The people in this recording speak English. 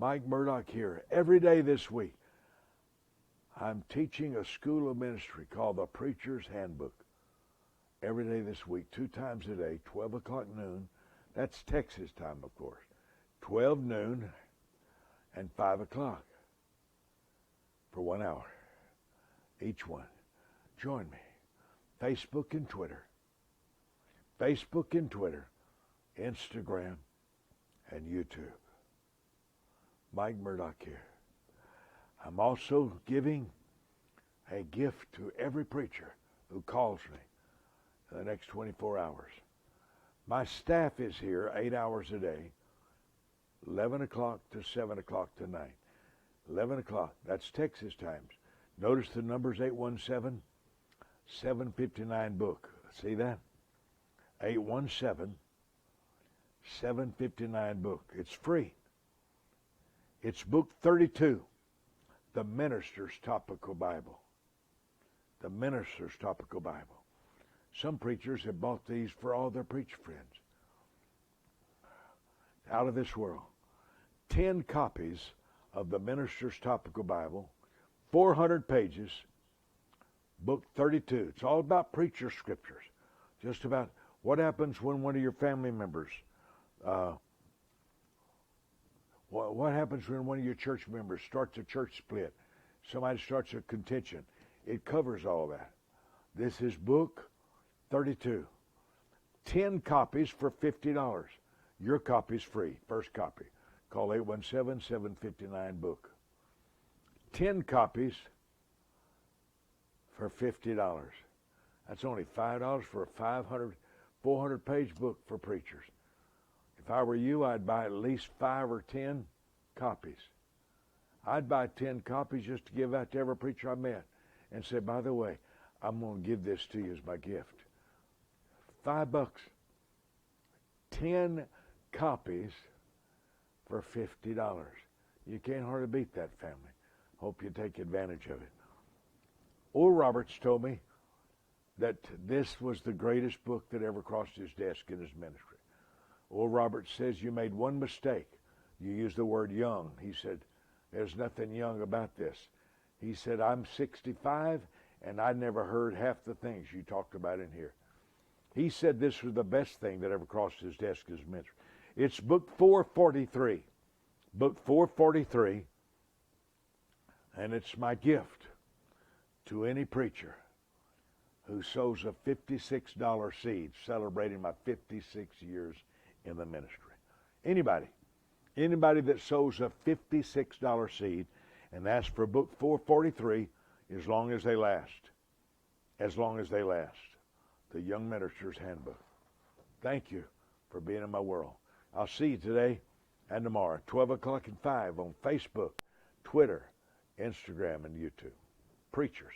Mike Murdoch here. Every day this week, I'm teaching a school of ministry called the Preacher's Handbook. Every day this week, 2 times a day, 12 o'clock noon. That's Texas time, of course. 12 noon and 5 o'clock for 1 hour. Each one. Join me. Facebook and Twitter. Facebook and Twitter. Instagram and YouTube. Mike Murdoch here. I'm also giving a gift to every preacher who calls me in the next 24 hours. My staff is here 8 hours a day, 11 o'clock to 7 o'clock tonight. 11 o'clock, that's Texas times. Notice the number's 817-759-BOOK. See that? 817-759-BOOK. It's free. It's book 32, the Minister's Topical Bible. The Minister's Topical Bible. Some preachers have bought these for all their preacher friends. Out of this world. 10 copies of the Minister's Topical Bible, 400 pages, book 32. It's all about preacher scriptures. Just about what happens when one of your family members, what happens when one of your church members starts a church split, somebody starts a contention. It covers all that. This is book 32. 10 copies for $50. Your copy's free, first copy. Call 817-759-BOOK. 10 copies for $50. That's only $5 for a 400-page book for preachers. If I were you, I'd buy at least 5 or 10 copies. I'd buy 10 copies just to give out to every preacher I met and say, by the way, I'm going to give this to you as my gift. $5. 10 copies for $50. You can't hardly beat that, family. Hope you take advantage of it. Oral Roberts told me that this was the greatest book that ever crossed his desk in his ministry. Oral Roberts says you made one mistake. You used the word young. He said, there's nothing young about this. He said, I'm 65 and I never heard half the things you talked about in here. He said this was the best thing that ever crossed his desk as ministry. It's book 443. Book 443. And it's my gift to any preacher who sows a $56 seed celebrating my 56 years in the ministry. Anybody that sows a $56 seed and asks for book 443 as long as they last. As long as they last. The Young Minister's Handbook. Thank you for being in my world. I'll see you today and tomorrow, 12 o'clock and 5 on Facebook, Twitter, Instagram, and YouTube. Preachers.